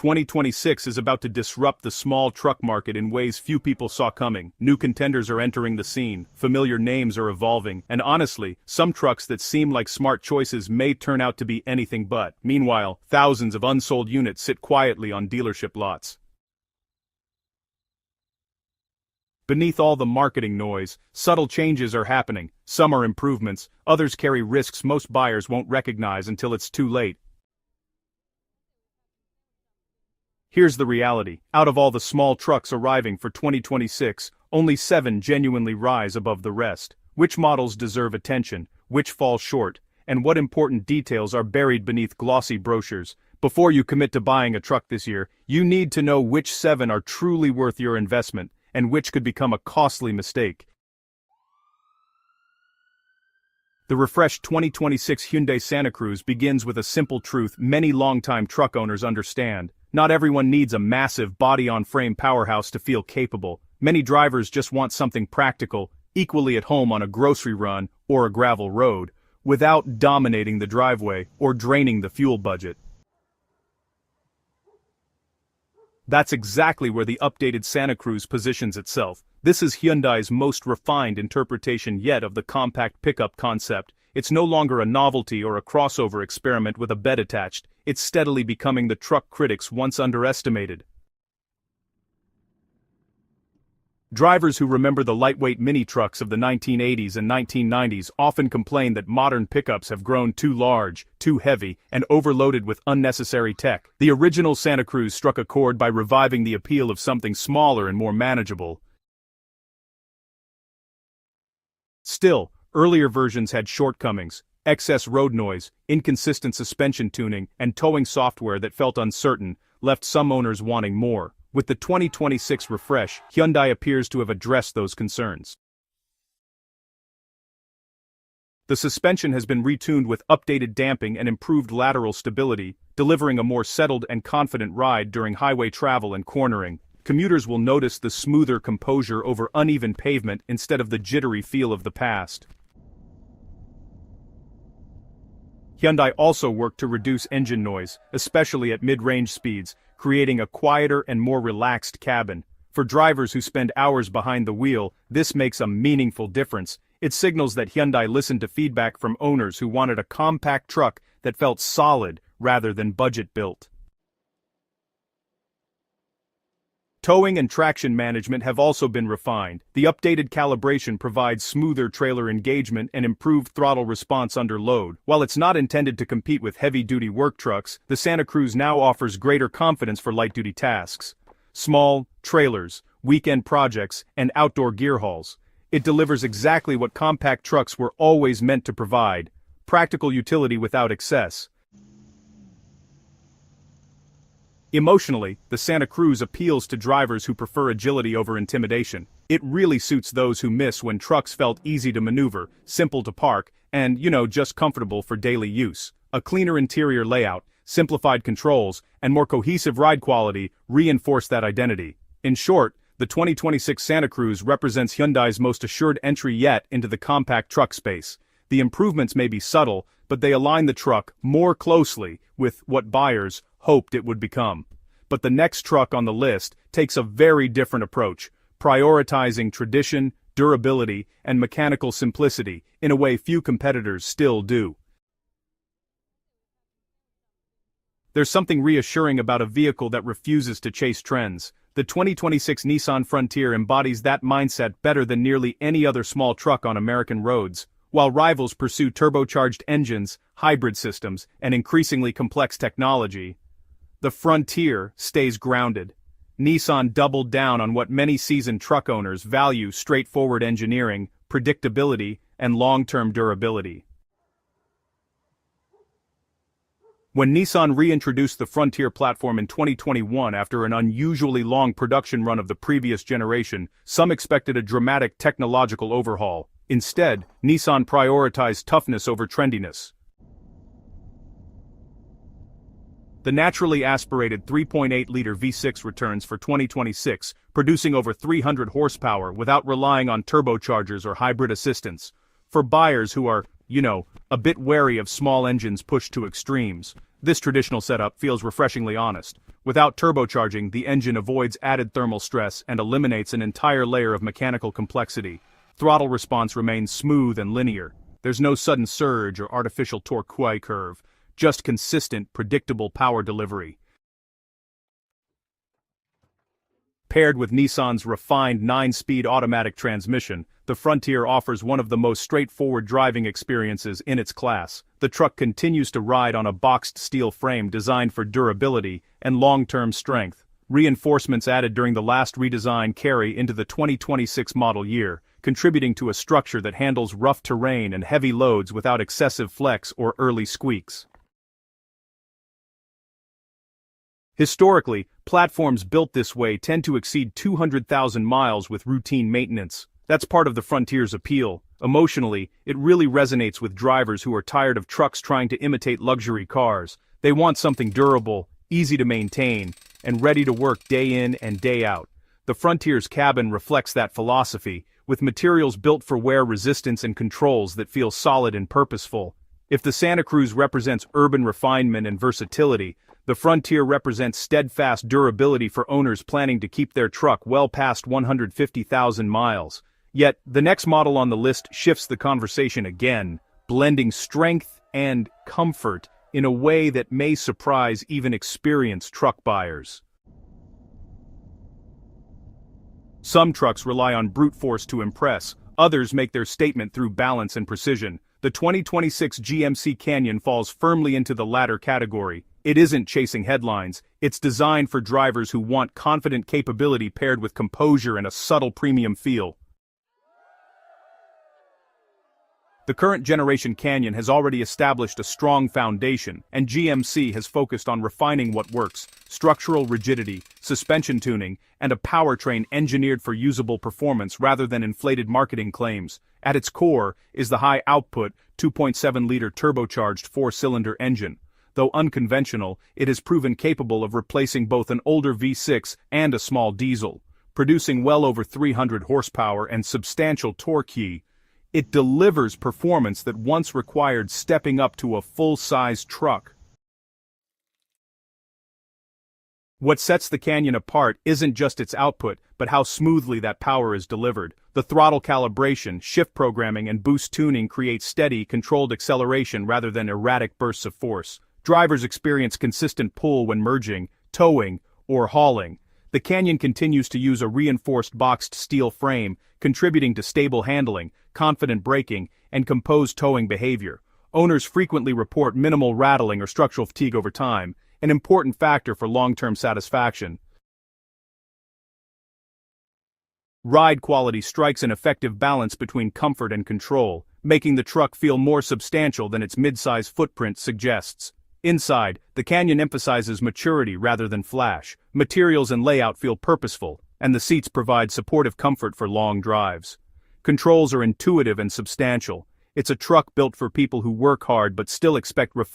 2026 is about to disrupt the small truck market in ways few people saw coming. New contenders are entering the scene, familiar names are evolving, and honestly, some trucks that seem like smart choices may turn out to be anything but. Meanwhile, thousands of unsold units sit quietly on dealership lots. Beneath all the marketing noise, subtle changes are happening. Some are improvements, others carry risks most buyers won't recognize until it's too late. Here's the reality. Out of all the small trucks arriving for 2026, only 7 genuinely rise above the rest. Which models deserve attention, which fall short, and what important details are buried beneath glossy brochures? Before you commit to buying a truck this year, you need to know which 7 are truly worth your investment, and which could become a costly mistake. The refreshed 2026 Hyundai Santa Cruz begins with a simple truth many longtime truck owners understand. Not everyone needs a massive body-on-frame powerhouse to feel capable. Many drivers just want something practical, equally at home on a grocery run or a gravel road, without dominating the driveway or draining the fuel budget. That's exactly where the updated Santa Cruz positions itself. This is Hyundai's most refined interpretation yet of the compact pickup concept. It's no longer a novelty or a crossover experiment with a bed attached. It's steadily becoming the truck critics once underestimated. Drivers who remember the lightweight mini-trucks of the 1980s and 1990s often complain that modern pickups have grown too large, too heavy, and overloaded with unnecessary tech. The original Santa Cruz struck a chord by reviving the appeal of something smaller and more manageable. Still, earlier versions had shortcomings: excess road noise, inconsistent suspension tuning, and towing software that felt uncertain, left some owners wanting more. With the 2026 refresh, Hyundai appears to have addressed those concerns. The suspension has been retuned with updated damping and improved lateral stability, delivering a more settled and confident ride during highway travel and cornering. Commuters will notice the smoother composure over uneven pavement instead of the jittery feel of the past. Hyundai also worked to reduce engine noise, especially at mid-range speeds, creating a quieter and more relaxed cabin. For drivers who spend hours behind the wheel, this makes a meaningful difference. It signals that Hyundai listened to feedback from owners who wanted a compact truck that felt solid rather than budget-built. Towing and traction management have also been refined. The updated calibration provides smoother trailer engagement and improved throttle response under load. While it's not intended to compete with heavy-duty work trucks, the Santa Cruz now offers greater confidence for light-duty tasks. Small, trailers, weekend projects, and outdoor gear hauls. It delivers exactly what compact trucks were always meant to provide: practical utility without excess. Emotionally, the Santa Cruz appeals to drivers who prefer agility over intimidation. It really suits those who miss when trucks felt easy to maneuver, simple to park, and, just comfortable for daily use. A cleaner interior layout, simplified controls, and more cohesive ride quality reinforce that identity. In short, the 2026 Santa Cruz represents Hyundai's most assured entry yet into the compact truck space. The improvements may be subtle, but they align the truck more closely with what buyers hoped it would become. But the next truck on the list takes a very different approach, prioritizing tradition, durability, and mechanical simplicity in a way few competitors still do. There's something reassuring about a vehicle that refuses to chase trends. The 2026 Nissan Frontier embodies that mindset better than nearly any other small truck on American roads. While rivals pursue turbocharged engines, hybrid systems, and increasingly complex technology, the Frontier stays grounded. Nissan doubled down on what many seasoned truck owners value: straightforward engineering, predictability, and long-term durability. When Nissan reintroduced the Frontier platform in 2021 after an unusually long production run of the previous generation, some expected a dramatic technological overhaul. Instead, Nissan prioritized toughness over trendiness. The naturally aspirated 3.8-liter V6 returns for 2026, producing over 300 horsepower without relying on turbochargers or hybrid assistance. For buyers who are, a bit wary of small engines pushed to extremes, This traditional setup feels refreshingly honest. Without turbocharging, the engine avoids added thermal stress and eliminates an entire layer of mechanical complexity. Throttle response remains smooth and linear. There's no sudden surge or artificial torque curve, just consistent, predictable power delivery. Paired with Nissan's refined 9-speed automatic transmission, the Frontier offers one of the most straightforward driving experiences in its class. The truck continues to ride on a boxed steel frame designed for durability and long-term strength. Reinforcements added during the last redesign carry into the 2026 model year, contributing to a structure that handles rough terrain and heavy loads without excessive flex or early squeaks. Historically, platforms built this way tend to exceed 200,000 miles with routine maintenance. That's part of the Frontier's appeal. Emotionally, it really resonates with drivers who are tired of trucks trying to imitate luxury cars. They want something durable, easy to maintain, and ready to work day in and day out. The Frontier's cabin reflects that philosophy, with materials built for wear resistance and controls that feel solid and purposeful. If the Santa Cruz represents urban refinement and versatility, the Frontier represents steadfast durability for owners planning to keep their truck well past 150,000 miles. Yet, the next model on the list shifts the conversation again, blending strength and comfort in a way that may surprise even experienced truck buyers. Some trucks rely on brute force to impress, others make their statement through balance and precision. The 2026 GMC Canyon falls firmly into the latter category. It isn't chasing headlines, it's designed for drivers who want confident capability paired with composure and a subtle premium feel. The current generation Canyon has already established a strong foundation, and GMC has focused on refining what works: structural rigidity, suspension tuning, and a powertrain engineered for usable performance rather than inflated marketing claims. At its core is the high-output, 2.7-liter turbocharged 4-cylinder engine. Though unconventional, it has proven capable of replacing both an older V6 and a small diesel, producing well over 300 horsepower and substantial torque. It delivers performance that once required stepping up to a full-size truck. What sets the Canyon apart isn't just its output, but how smoothly that power is delivered. The throttle calibration, shift programming, and boost tuning create steady, controlled acceleration rather than erratic bursts of force. Drivers experience consistent pull when merging, towing, or hauling. The Canyon continues to use a reinforced boxed steel frame, contributing to stable handling, confident braking, and composed towing behavior. Owners frequently report minimal rattling or structural fatigue over time, an important factor for long-term satisfaction. Ride quality strikes an effective balance between comfort and control, making the truck feel more substantial than its mid-size footprint suggests. Inside, the Canyon emphasizes maturity rather than flash. Materials and layout feel purposeful, and the seats provide supportive comfort for long drives. Controls are intuitive and substantial. It's a truck built for people who work hard but still expect refinement.